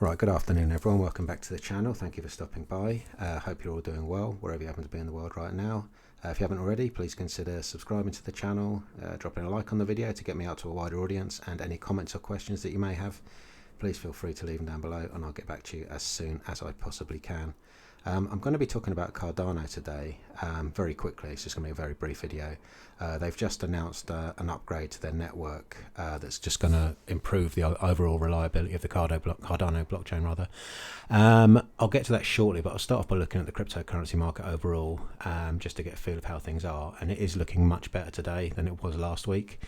Right, good afternoon everyone, welcome back to the channel. Thank you for stopping by. Hope you're all doing well wherever you happen to be in the world right now. If you haven't already, please consider subscribing to the channel, dropping a like on the video to get me out to a wider audience, and any comments or questions that you may have, please feel free to leave them down below and I'll get back to you as soon as I possibly can. I'm going to be talking about Cardano today very quickly. It's just going to be a very brief video. They've just announced an upgrade to their network that's just going to improve the overall reliability of the Cardano blockchain rather. I'll get to that shortly, but I'll start off by looking at the cryptocurrency market overall, just to get a feel of how things are, and it is looking much better today than it was last week.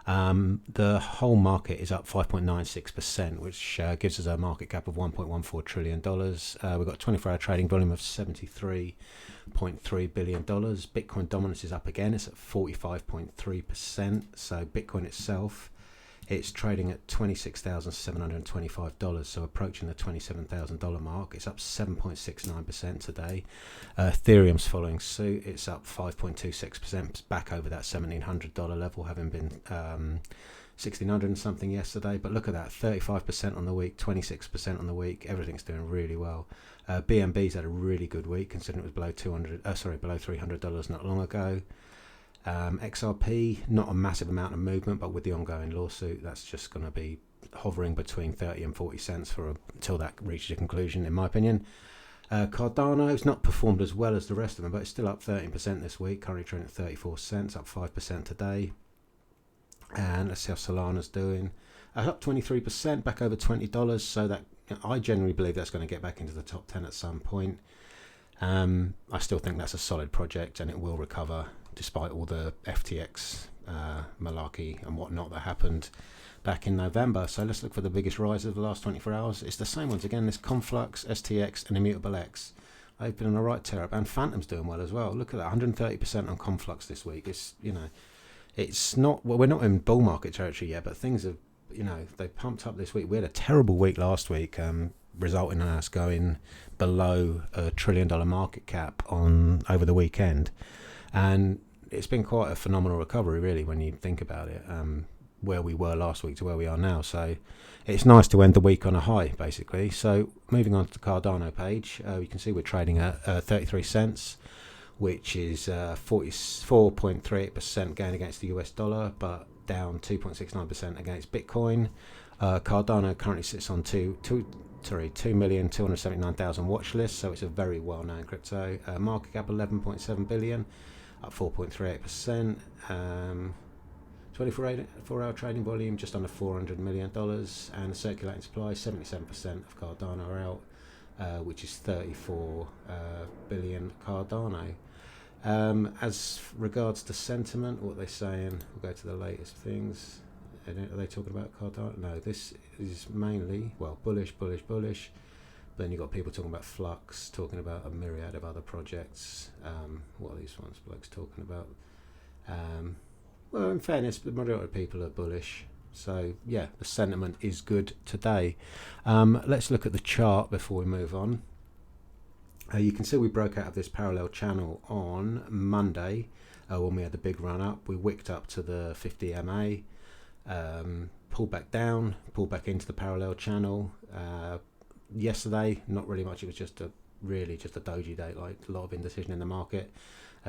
The whole market is up 5.96%, which gives us a market cap of $1.14 trillion. We've got 24-hour trading volume of $73.3 billion. Bitcoin dominance is up again. It's at 45.3%. So Bitcoin itself, it's trading at $26,725, so approaching the $27,000 mark. It's up 7.69% today. Ethereum's following suit. It's up 5.26%, back over that $1,700 level, having been 1,600 and something yesterday. But look at that, 35% on the week, 26% on the week. Everything's doing really well. BNB's had a really good week, considering it was below $300 not long ago. XRP, not a massive amount of movement, but with the ongoing lawsuit, that's just going to be hovering between 30 and 40 cents until that reaches a conclusion, in my opinion. Cardano's not performed as well as the rest of them, but it's still up 13% this week, currently trading at 34 cents, up 5% today. And let's see how Solana's doing. Up 23%, back over $20, so that I generally believe that's going to get back into the top 10 at some point. I still think that's a solid project and it will recover, despite all the FTX malarkey and whatnot that happened back in November. So let's look for the biggest rise of the last 24 hours. It's the same ones again, this Conflux, STX and Immutable X. They've been on a right tear up, and Phantom's doing well as well. Look at that, 130% on Conflux this week. It's, you know, it's not, well, we're not in bull market territory yet, but things have, you know, they pumped up this week. We had a terrible week last week, resulting in us going below $1 trillion market cap over the weekend. And it's been quite a phenomenal recovery, really, when you think about it, where we were last week to where we are now. So it's nice to end the week on a high, basically. So moving on to the Cardano page, you can see we're trading at 33 cents, which is 44.38% gain against the US dollar, but down 2.69% against Bitcoin. Cardano currently sits on 2,279,000 watch lists, so it's a very well-known crypto. Market cap 11.7 billion. Up 4.38%. 24-hour trading volume just under $400 million, and the circulating supply 77% of Cardano are out, which is 34 billion Cardano. As regards to sentiment, what they're saying, we'll go to the latest things. Are they talking about Cardano? No, this is mainly, well, bullish. Then you've got people talking about Flux, talking about a myriad of other projects. What are these ones blokes talking about? Well, in fairness, the majority of people are bullish. So, yeah, the sentiment is good today. Let's look at the chart before we move on. You can see we broke out of this parallel channel on Monday when we had the big run up. We wicked up to the 50 MA, pulled back down, pulled back into the parallel channel. Yesterday, not really much. It was just a doji day, like a lot of indecision in the market.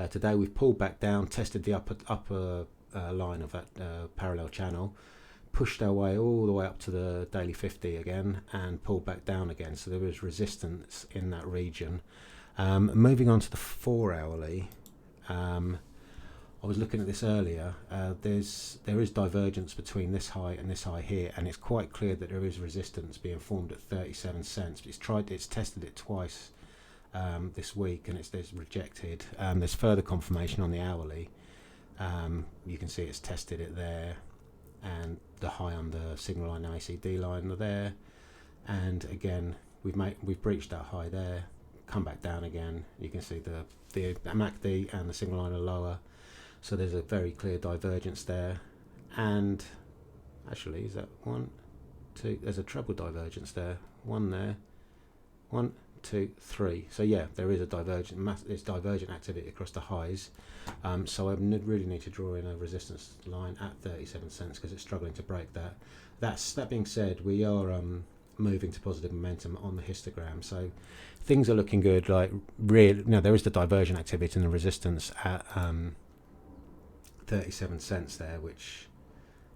Today we've pulled back down, tested the upper line of that parallel channel, pushed our way all the way up to the daily 50 again, and pulled back down again. So there was resistance in that region. Moving on to the 4-hourly. I was looking at this earlier. There is divergence between this high and this high here, and it's quite clear that there is resistance being formed at 37 cents. It's tested it twice this week, and it's rejected. There's further confirmation on the hourly. You can see it's tested it there, and the high on the signal line and ACD line are there. And again, we've breached that high there, come back down again. You can see the MACD and the signal line are lower. So there's a very clear divergence there, and actually, is that 1, 2? There's a treble divergence there. 1 there, 1, 2, 3. So yeah, there is a it's divergent activity across the highs. So I really need to draw in a resistance line at 37 cents because it's struggling to break that. That being said, we are moving to positive momentum on the histogram. So things are looking good. Like really, there is the diversion activity and the resistance at 37 cents there, which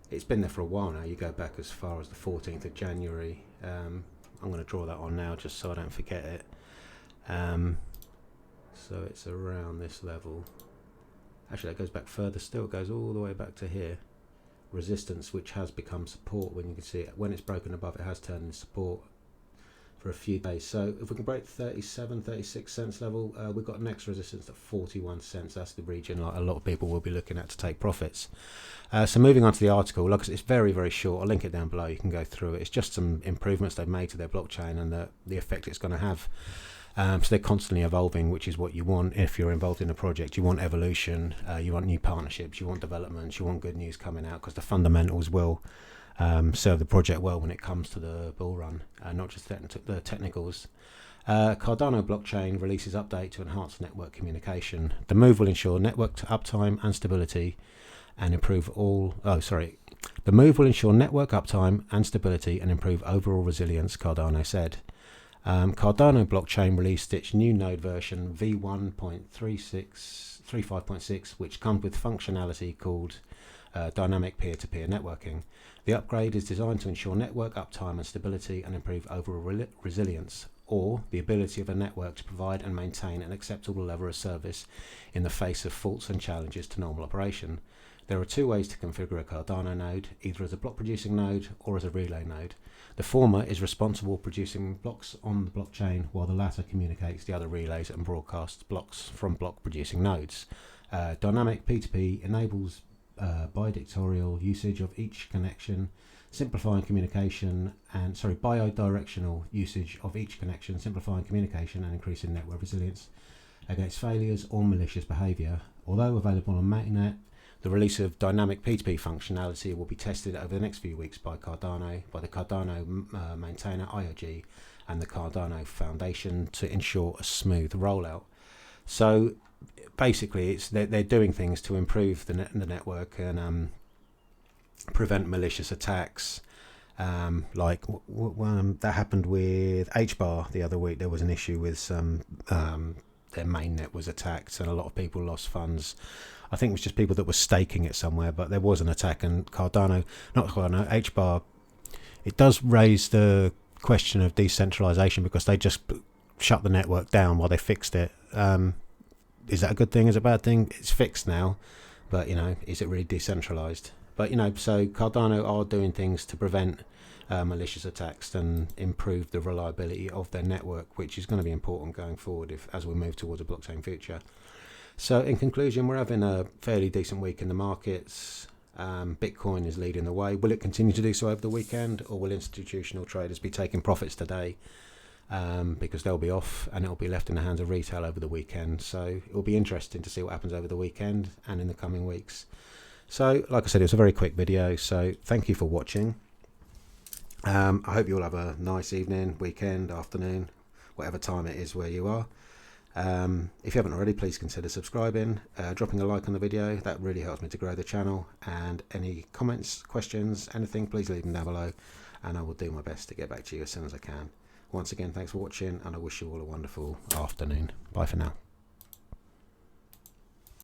it's been there for a while now. You go back as far as the 14th of January. I'm going to draw that on now just so I don't forget it. So it's around this level. Actually, that goes back further still. It goes all the way back to here. Resistance, which has become support. When you can see it, when it's broken above, it has turned into support for a few days. So if we can break 37, 36 cents level, we've got next resistance at 41 cents. That's the region like a lot of people will be looking at to take profits. So moving on to the article, like I said, it's very, very short. I'll link it down below. You can go through it. It's just some improvements they've made to their blockchain and the effect it's going to have. So they're constantly evolving, which is what you want if you're involved in a project. You want evolution, you want new partnerships, you want developments, you want good news coming out, because the fundamentals will serve the project well when it comes to the bull run, not just the technicals. Cardano blockchain releases update to enhance network communication. The move will ensure network uptime and stability and improve The move will ensure network uptime and stability and improve overall resilience, Cardano said. Cardano blockchain released its new node version v1.35.6, which comes with functionality called dynamic peer-to-peer networking. The upgrade is designed to ensure network uptime and stability and improve overall resilience, or the ability of a network to provide and maintain an acceptable level of service in the face of faults and challenges to normal operation. There are two ways to configure a Cardano node, either as a block producing node or as a relay node. The former is responsible for producing blocks on the blockchain, while the latter communicates the other relays and broadcasts blocks from block producing nodes. Dynamic P2P enables bidirectional usage of each connection, simplifying communication, and bidirectional usage of each connection, simplifying communication and increasing network resilience against failures or malicious behavior. Although available on mainnet, the release of dynamic P2P functionality will be tested over the next few weeks by the Cardano maintainer IOG and the Cardano Foundation to ensure a smooth rollout. So basically, they're doing things to improve the network and prevent malicious attacks. That happened with HBAR the other week. There was an issue with some their mainnet was attacked and a lot of people lost funds. I think it was just people that were staking it somewhere, but there was an attack, and HBAR, it does raise the question of decentralization because they just shut the network down while they fixed it. Is that a good thing? Is it a bad thing? It's fixed now, but is it really decentralized? But so Cardano are doing things to prevent malicious attacks and improve the reliability of their network, which is going to be important going forward as we move towards a blockchain future. So in conclusion, we're having a fairly decent week in the markets. Bitcoin is leading the way. Will it continue to do so over the weekend, or will institutional traders be taking profits today because they'll be off and it'll be left in the hands of retail over the weekend? So it will be interesting to see what happens over the weekend and in the coming weeks. So like I said, it was a very quick video, so thank you for watching. I hope you all have a nice evening, weekend, afternoon, whatever time it is where you are. If you haven't already, please consider subscribing, dropping a like on the video. That really helps me to grow the channel. And any comments, questions, anything, please leave them down below and I will do my best to get back to you as soon as I can. Once again, thanks for watching and I wish you all a wonderful afternoon. Bye for now.